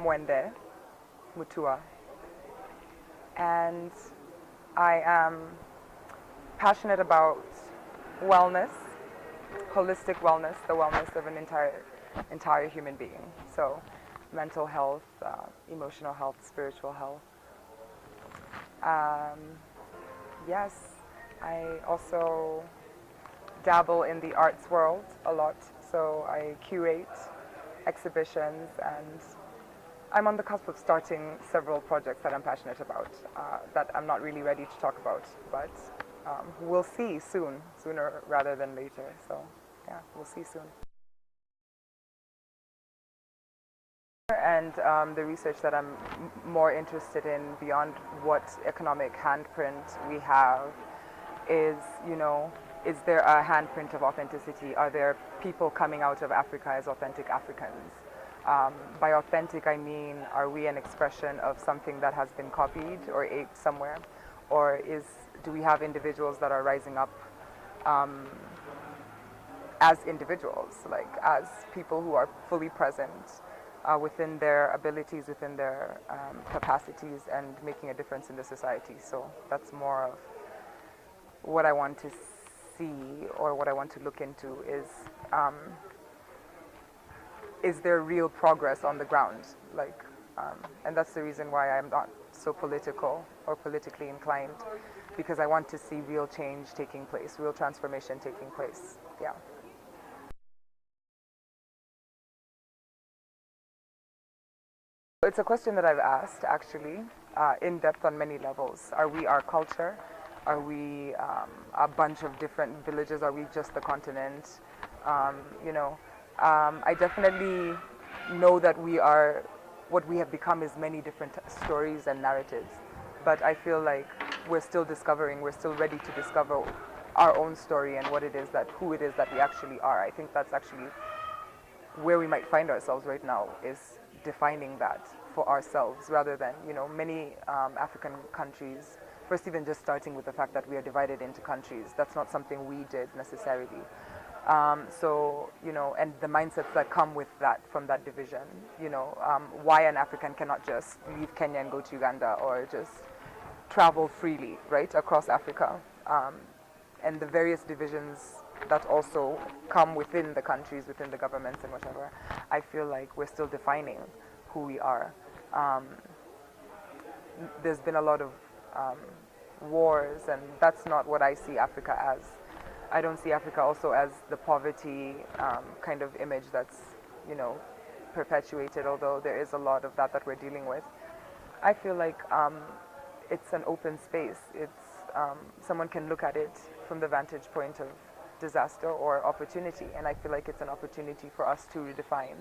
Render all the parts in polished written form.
Mwende, Mutua, and I am passionate about wellness, holistic wellness, the wellness of an entire human being. So mental health, emotional health, spiritual health. Yes, I also dabble in the arts world a lot, so I curate exhibitions, and I'm on the cusp of starting several projects that I'm passionate about that I'm not really ready to talk about, but we'll see soon, sooner rather than later. So yeah, we'll see soon. And the research that I'm more interested in beyond what economic handprint we have is, is there a handprint of authenticity? Are there people coming out of Africa as authentic Africans? By authentic, I mean, are we an expression of something that has been copied or aped somewhere? Or do we have individuals that are rising up as individuals, like as people who are fully present within their abilities, within their capacities, and making a difference in the society? So that's more of what I want to see, or what I want to look into is there real progress on the ground? And that's the reason why I'm not so political or politically inclined, because I want to see real change taking place, real transformation taking place. Yeah. It's a question that I've asked, actually, in depth on many levels. Are we our culture? Are we a bunch of different villages? Are we just the continent? I definitely know that what we have become is many different stories and narratives. But I feel like we're still discovering, we're still ready to discover our own story and who it is that we actually are. I think that's actually where we might find ourselves right now, is defining that for ourselves, rather than, many African countries, first even just starting with the fact that we are divided into countries. That's not something we did necessarily. And the mindsets that come with that, from that division, why an African cannot just leave Kenya and go to Uganda, or just travel freely, right, across Africa. And the various divisions that also come within the countries, within the governments and whatever. I feel like we're still defining who we are. There's been a lot of wars, and that's not what I see Africa as. I don't see Africa also as the poverty kind of image that's, perpetuated, although there is a lot of that we're dealing with. I feel like it's an open space. Someone can look at it from the vantage point of disaster or opportunity, and I feel like it's an opportunity for us to redefine.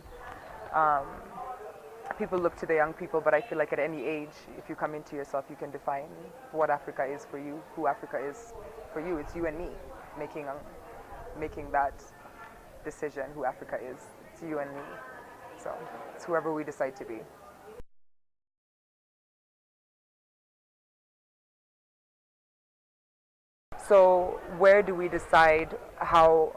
People look to the young people, but I feel like at any age, if you come into yourself, you can define what Africa is for you, who Africa is for you. It's you and me making that decision, who Africa is. It's you and me. So it's whoever we decide to be. So where do we decide how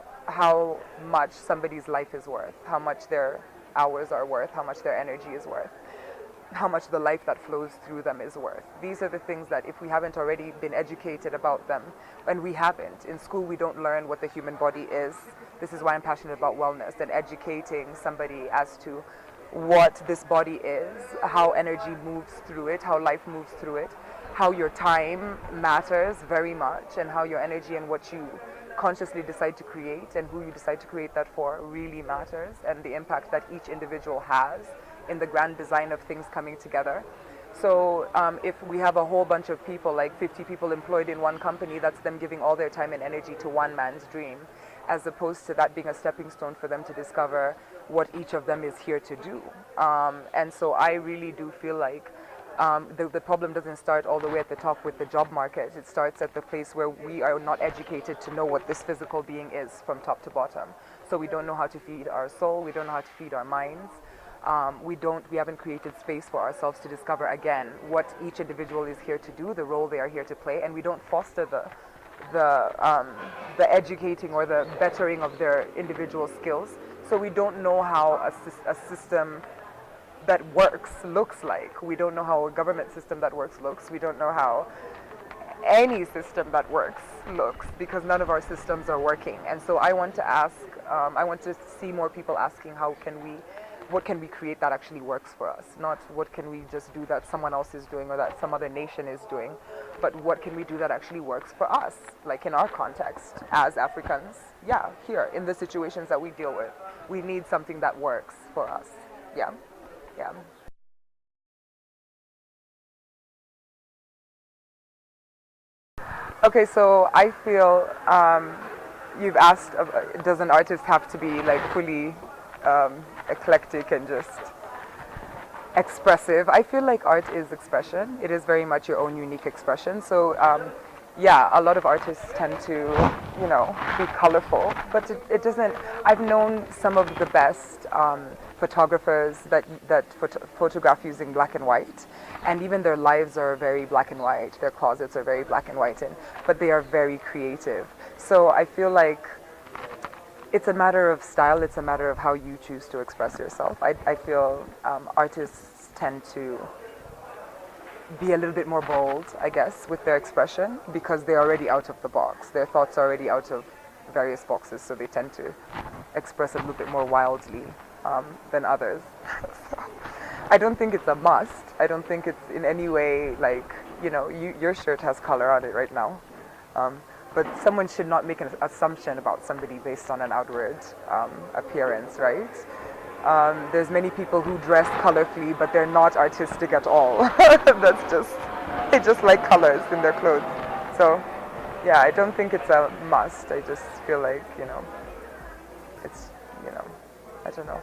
much somebody's life is worth, how much their hours are worth, how much their energy is worth, how much the life that flows through them is worth? These are the things that, if we haven't already been educated about them, and we haven't, in school we don't learn what the human body is. This is why I'm passionate about wellness and educating somebody as to what this body is, how energy moves through it, how life moves through it, how your time matters very much, and how your energy and what you consciously decide to create and who you decide to create that for really matters, and the impact that each individual has in the grand design of things coming together. So if we have a whole bunch of people, like 50 people employed in one company, that's them giving all their time and energy to one man's dream, as opposed to that being a stepping stone for them to discover what each of them is here to do. And so I really do feel like the problem doesn't start all the way at the top with the job market. It starts at the place where we are not educated to know what this physical being is from top to bottom. So we don't know how to feed our soul, we don't know how to feed our minds. We haven't created space for ourselves to discover again what each individual is here to do, the role they are here to play, and we don't foster the educating or the bettering of their individual skills. So we don't know how a system that works looks like. We don't know how a government system that works looks. We don't know how any system that works looks, because none of our systems are working. And so I want to ask, I want to see more people asking what can we create that actually works for us? Not what can we just do that someone else is doing or that some other nation is doing, but what can we do that actually works for us, like in our context as Africans. Yeah, here in the situations that we deal with, we need something that works for us. Yeah, yeah. Okay, so I feel you've asked, does an artist have to be like fully eclectic and just expressive? I feel like art is expression. It is very much your own unique expression. So yeah, a lot of artists tend to, be colorful, but it doesn't. I've known some of the best photographers that photograph using black and white, and even their lives are very black and white. Their closets are very black and white, but they are very creative. So I feel like it's a matter of style. It's a matter of how you choose to express yourself. I feel artists tend to be a little bit more bold, I guess, with their expression, because they're already out of the box. Their thoughts are already out of various boxes, so they tend to express a little bit more wildly than others. So, I don't think it's a must. I don't think it's in any way like, your shirt has color on it right now. But someone should not make an assumption about somebody based on an outward appearance, right? There's many people who dress colorfully, but they're not artistic at all. They just like colors in their clothes. So, yeah, I don't think it's a must. I just feel like, it's, I don't know.